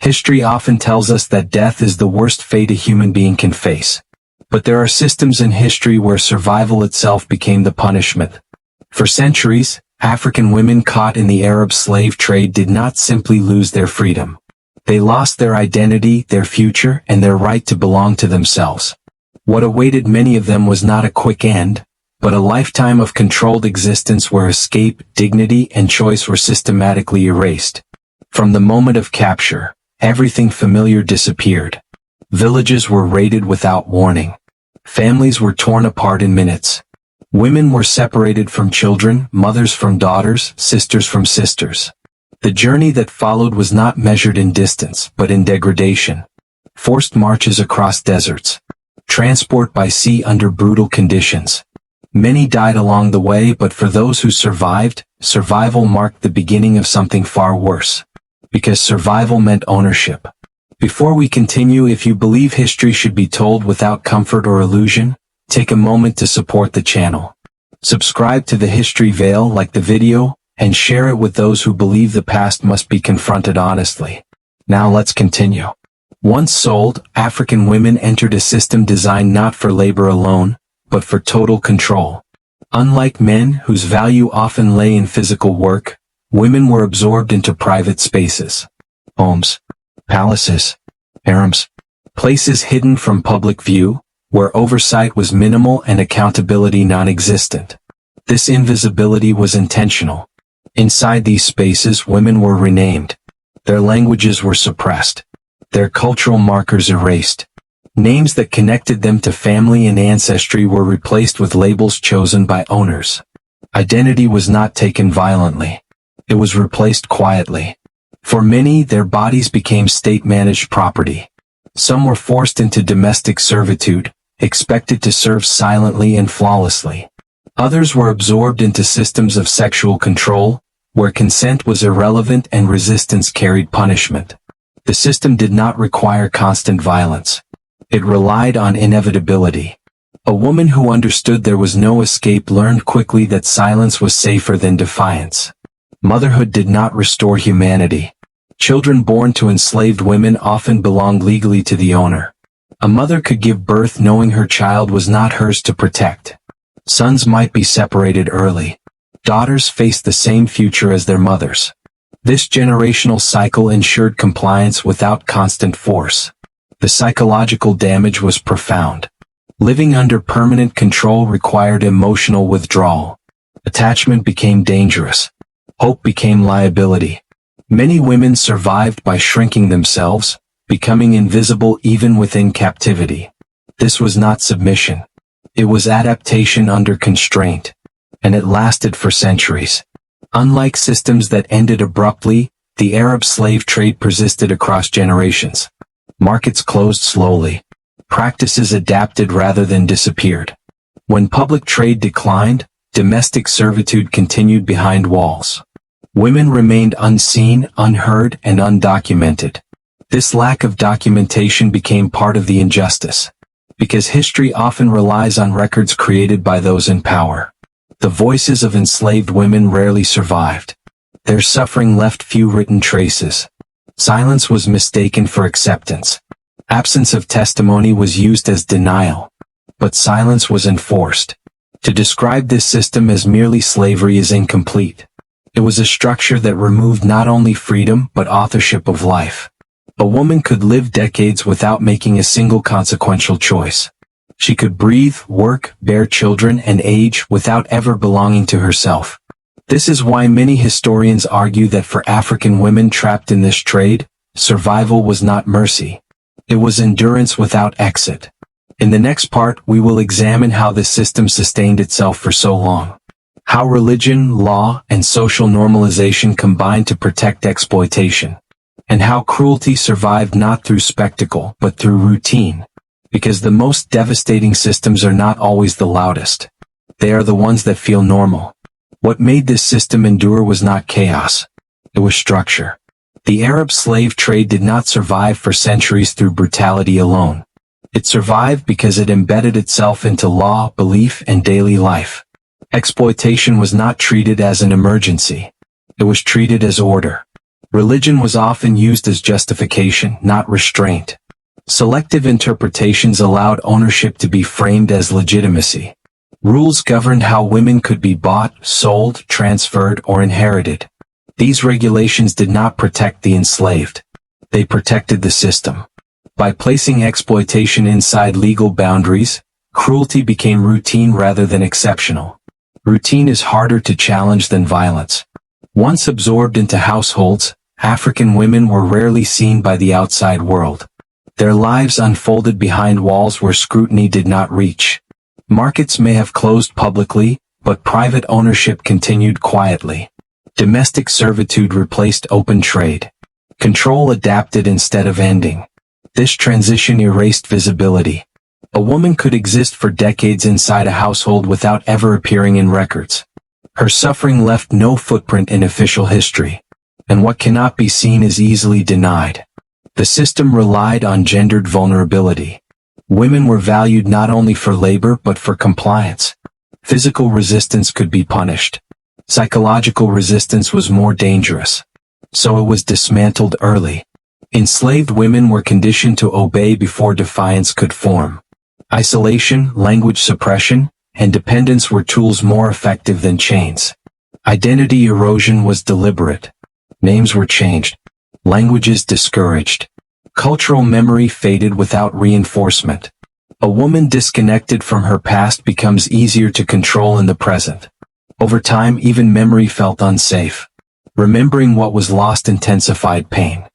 History often tells us that death is the worst fate a human being can face. But there are systems in history where survival itself became the punishment. For centuries, African women caught in the Arab slave trade did not simply lose their freedom. They lost their identity, their future, and their right to belong to themselves. What awaited many of them was not a quick end, but a lifetime of controlled existence where escape, dignity, and choice were systematically erased. From the moment of capture, everything familiar disappeared. Villages were raided without warning. Families were torn apart in minutes. Women were separated from children, mothers from daughters, sisters from sisters. The journey that followed was not measured in distance, but in degradation. Forced marches across deserts. Transport by sea under brutal conditions. Many died along the way, but for those who survived, survival marked the beginning of something far worse. Because survival meant ownership. Before we continue, if you believe history should be told without comfort or illusion, take a moment to support the channel. Subscribe to the History Veil, like the video, and share it with those who believe the past must be confronted honestly. Now let's continue. Once sold, African women entered a system designed not for labor alone, but for total control. Unlike men, whose value often lay in physical work, women were absorbed into private spaces. Homes, palaces, harems, places hidden from public view, where oversight was minimal and accountability non-existent. This invisibility was intentional. Inside these spaces, women were renamed. Their languages were suppressed. Their cultural markers erased. Names that connected them to family and ancestry were replaced with labels chosen by owners. Identity was not taken violently. It was replaced quietly. For many, their bodies became state-managed property. Some were forced into domestic servitude, expected to serve silently and flawlessly. Others were absorbed into systems of sexual control, where consent was irrelevant and resistance carried punishment. The system did not require constant violence. It relied on inevitability. A woman who understood there was no escape learned quickly that silence was safer than defiance. Motherhood did not restore humanity. Children born to enslaved women often belonged legally to the owner. A mother could give birth knowing her child was not hers to protect. Sons might be separated early. Daughters faced the same future as their mothers. This generational cycle ensured compliance without constant force. The psychological damage was profound. Living under permanent control required emotional withdrawal. Attachment became dangerous. Hope became liability. Many women survived by shrinking themselves, becoming invisible even within captivity. This was not submission. It was adaptation under constraint. And it lasted for centuries. Unlike systems that ended abruptly, the Arab slave trade persisted across generations. Markets closed slowly. Practices adapted rather than disappeared. When public trade declined, domestic servitude continued behind walls. Women remained unseen, unheard, and undocumented. This lack of documentation became part of the injustice. Because history often relies on records created by those in power. The voices of enslaved women rarely survived. Their suffering left few written traces. Silence was mistaken for acceptance. Absence of testimony was used as denial. But silence was enforced. To describe this system as merely slavery is incomplete. It was a structure that removed not only freedom but authorship of life. A woman could live decades without making a single consequential choice. She could breathe, work, bear children, and age without ever belonging to herself. This is why many historians argue that for African women trapped in this trade, survival was not mercy. It was endurance without exit. In the next part, we will examine how this system sustained itself for so long. How religion, law, and social normalization combined to protect exploitation. And how cruelty survived not through spectacle, but through routine. Because the most devastating systems are not always the loudest. They are the ones that feel normal. What made this system endure was not chaos. It was structure. The Arab slave trade did not survive for centuries through brutality alone. It survived because it embedded itself into law, belief, and daily life. Exploitation was not treated as an emergency. It was treated as order. Religion was often used as justification, not restraint. Selective interpretations allowed ownership to be framed as legitimacy. Rules governed how women could be bought, sold, transferred, or inherited. These regulations did not protect the enslaved. They protected the system. By placing exploitation inside legal boundaries, cruelty became routine rather than exceptional. Routine is harder to challenge than violence. Once absorbed into households, African women were rarely seen by the outside world. Their lives unfolded behind walls where scrutiny did not reach. Markets may have closed publicly, but private ownership continued quietly. Domestic servitude replaced open trade. Control adapted instead of ending. This transition erased visibility. A woman could exist for decades inside a household without ever appearing in records. Her suffering left no footprint in official history. And what cannot be seen is easily denied. The system relied on gendered vulnerability. Women were valued not only for labor but for compliance. Physical resistance could be punished. Psychological resistance was more dangerous. So it was dismantled early. Enslaved women were conditioned to obey before defiance could form. Isolation, language suppression, and dependence were tools more effective than chains. Identity erosion was deliberate. Names were changed. Languages discouraged. Cultural memory faded without reinforcement. A woman disconnected from her past becomes easier to control in the present. Over time, even memory felt unsafe. Remembering what was lost intensified pain.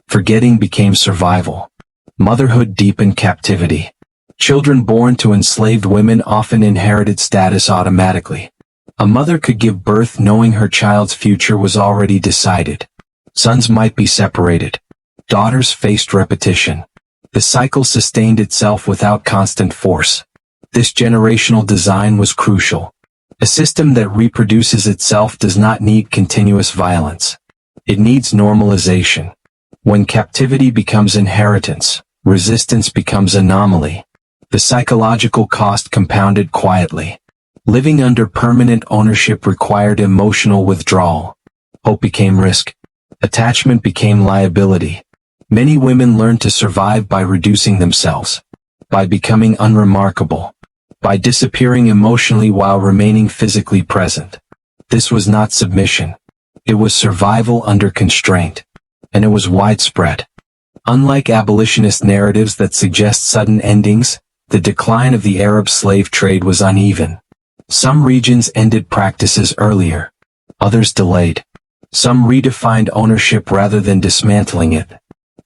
Forgetting became survival. Motherhood deepened captivity. Children born to enslaved women often inherited status automatically. A mother could give birth knowing her child's future was already decided. Sons might be separated. Daughters faced repetition. The cycle sustained itself without constant force. This generational design was crucial. A system that reproduces itself does not need continuous violence. It needs normalization. When captivity becomes inheritance, resistance becomes anomaly. The psychological cost compounded quietly. Living under permanent ownership required emotional withdrawal. Hope became risk. Attachment became liability. Many women learned to survive by reducing themselves, by becoming unremarkable, by disappearing emotionally while remaining physically present. This was not submission. It was survival under constraint. And it was widespread. Unlike abolitionist narratives that suggest sudden endings, the decline of the Arab slave trade was uneven. Some regions ended practices earlier. Others delayed. Some redefined ownership rather than dismantling it.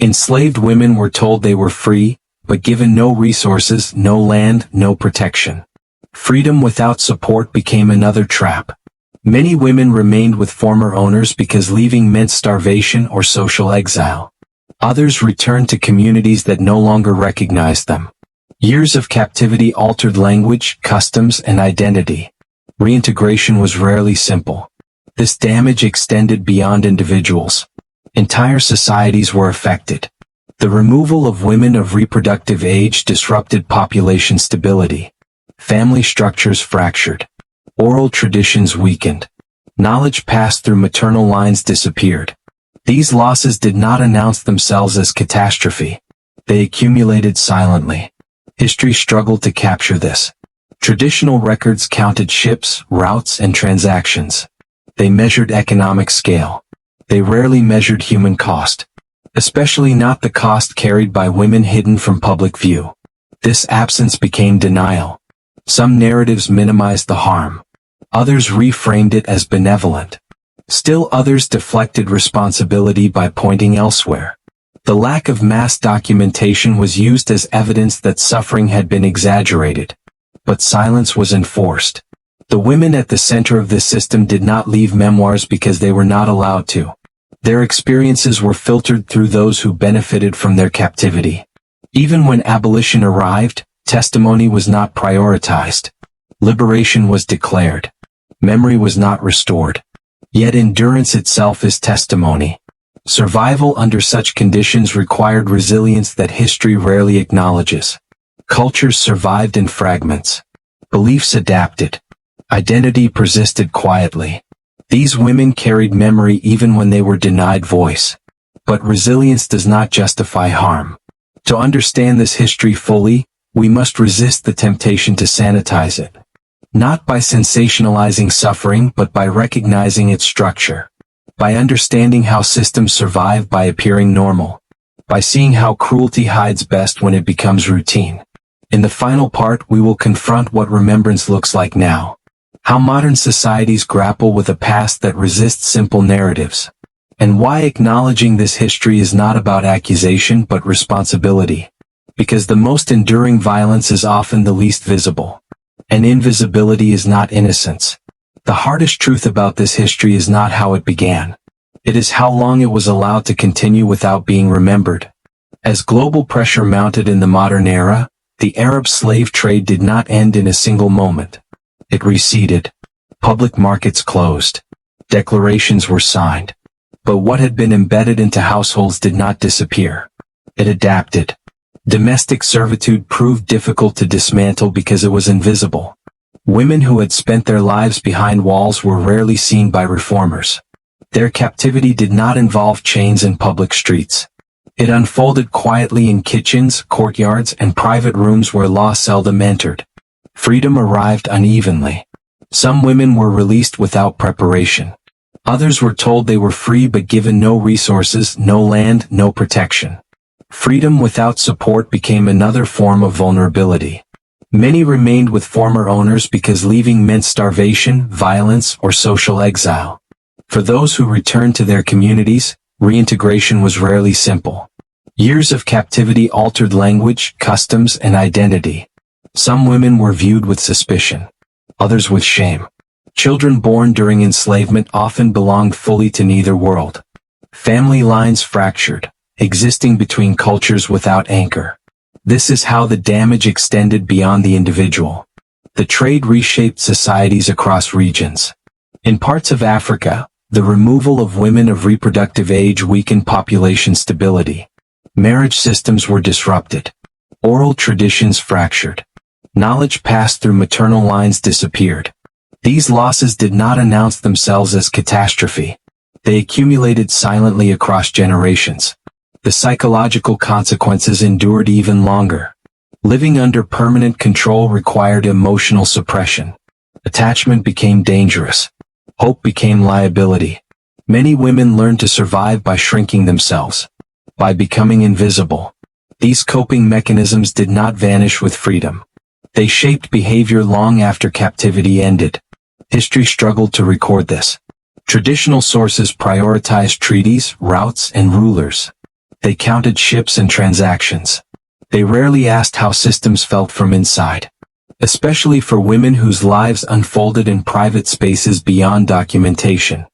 Enslaved women were told they were free, but given no resources, no land, no protection. Freedom without support became another trap. Many women remained with former owners because leaving meant starvation or social exile. Others returned to communities that no longer recognized them. Years of captivity altered language, customs, and identity. Reintegration was rarely simple. This damage extended beyond individuals. Entire societies were affected. The removal of women of reproductive age disrupted population stability. Family structures fractured. Oral traditions weakened. Knowledge passed through maternal lines disappeared. These losses did not announce themselves as catastrophe. They accumulated silently. History struggled to capture this. Traditional records counted ships, routes, and transactions. They measured economic scale. They rarely measured human cost. Especially not the cost carried by women hidden from public view. This absence became denial. Some narratives minimized the harm. Others reframed it as benevolent. Still others deflected responsibility by pointing elsewhere. The lack of mass documentation was used as evidence that suffering had been exaggerated. But silence was enforced. The women at the center of this system did not leave memoirs because they were not allowed to. Their experiences were filtered through those who benefited from their captivity. Even when abolition arrived, testimony was not prioritized. Liberation was declared. Memory was not restored. Yet endurance itself is testimony. Survival under such conditions required resilience that history rarely acknowledges. Cultures survived in fragments. Beliefs adapted. Identity persisted quietly. These women carried memory even when they were denied voice. But resilience does not justify harm. To understand this history fully, we must resist the temptation to sanitize it. Not by sensationalizing suffering, but by recognizing its structure. By understanding how systems survive by appearing normal. By seeing how cruelty hides best when it becomes routine. In the final part, we will confront what remembrance looks like now. How modern societies grapple with a past that resists simple narratives. And why acknowledging this history is not about accusation but responsibility. Because the most enduring violence is often the least visible. And invisibility is not innocence. The hardest truth about this history is not how it began. It is how long it was allowed to continue without being remembered. As global pressure mounted in the modern era, the Arab slave trade did not end in a single moment. It receded. Public markets closed. Declarations were signed. But what had been embedded into households did not disappear. It adapted. Domestic servitude proved difficult to dismantle because it was invisible. Women who had spent their lives behind walls were rarely seen by reformers. Their captivity did not involve chains in public streets. It unfolded quietly in kitchens, courtyards, and private rooms where law seldom entered. Freedom arrived unevenly. Some women were released without preparation. Others were told they were free but given no resources, no land, no protection. Freedom without support became another form of vulnerability. Many remained with former owners because leaving meant starvation, violence, or social exile. For those who returned to their communities, reintegration was rarely simple. Years of captivity altered language, customs, and identity. Some women were viewed with suspicion. Others with shame. Children born during enslavement often belonged fully to neither world. Family lines fractured, existing between cultures without anchor. This is how the damage extended beyond the individual. The trade reshaped societies across regions. In parts of Africa, the removal of women of reproductive age weakened population stability. Marriage systems were disrupted. Oral traditions fractured. Knowledge passed through maternal lines disappeared. These losses did not announce themselves as catastrophe. They accumulated silently across generations. The psychological consequences endured even longer. Living under permanent control required emotional suppression. Attachment became dangerous. Hope became liability. Many women learned to survive by shrinking themselves. By becoming invisible. These coping mechanisms did not vanish with freedom. They shaped behavior long after captivity ended. History struggled to record this. Traditional sources prioritized treaties, routes, and rulers. They counted ships and transactions. They rarely asked how systems felt from inside. Especially for women whose lives unfolded in private spaces beyond documentation.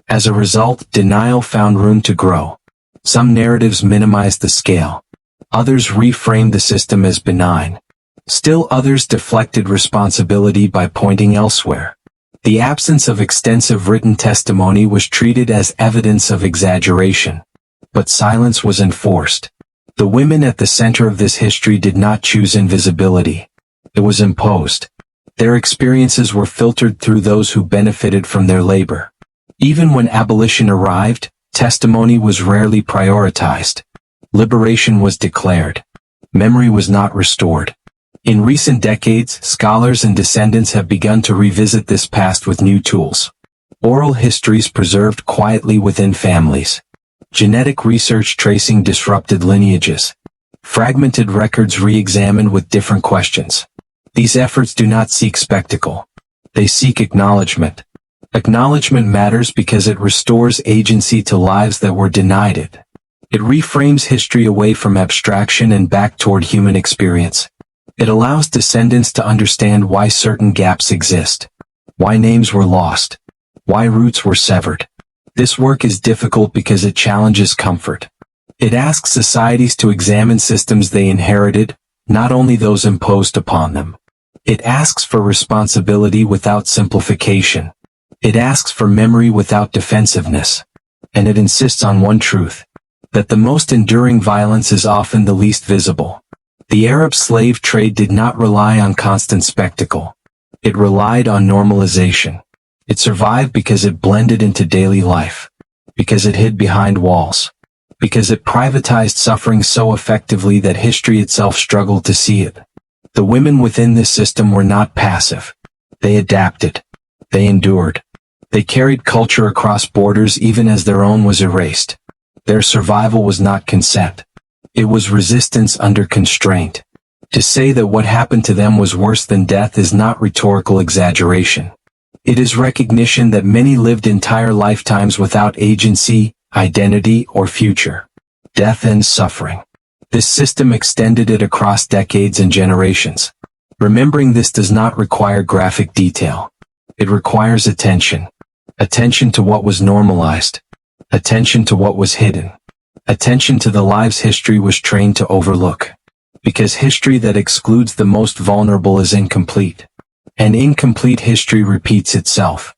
As a result, denial found room to grow. Some narratives minimized the scale. Others reframed the system as benign. Still others deflected responsibility by pointing elsewhere. The absence of extensive written testimony was treated as evidence of exaggeration. But silence was enforced. The women at the center of this history did not choose invisibility. It was imposed. Their experiences were filtered through those who benefited from their labor. Even when abolition arrived, testimony was rarely prioritized. Liberation was declared. Memory was not restored. In recent decades, scholars and descendants have begun to revisit this past with new tools. Oral histories preserved quietly within families. Genetic research tracing disrupted lineages. Fragmented records re-examined with different questions. These efforts do not seek spectacle. They seek acknowledgement. Acknowledgement matters because it restores agency to lives that were denied it. It reframes history away from abstraction and back toward human experience. It allows descendants to understand why certain gaps exist. Why names were lost. Why roots were severed. This work is difficult because it challenges comfort. It asks societies to examine systems they inherited, not only those imposed upon them. It asks for responsibility without simplification. It asks for memory without defensiveness. And it insists on one truth. That the most enduring violence is often the least visible. The Arab slave trade did not rely on constant spectacle. It relied on normalization. It survived because it blended into daily life, because it hid behind walls, because it privatized suffering so effectively that history itself struggled to see it. The women within this system were not passive. They adapted. They endured. They carried culture across borders even as their own was erased. Their survival was not consent. It was resistance under constraint. To say that what happened to them was worse than death is not rhetorical exaggeration. It is recognition that many lived entire lifetimes without agency, identity, or future. Death ends suffering. This system extended it across decades and generations. Remembering this does not require graphic detail. It requires attention. Attention to what was normalized. Attention to what was hidden. Attention to the lives history was trained to overlook. Because history that excludes the most vulnerable is incomplete. And incomplete history repeats itself.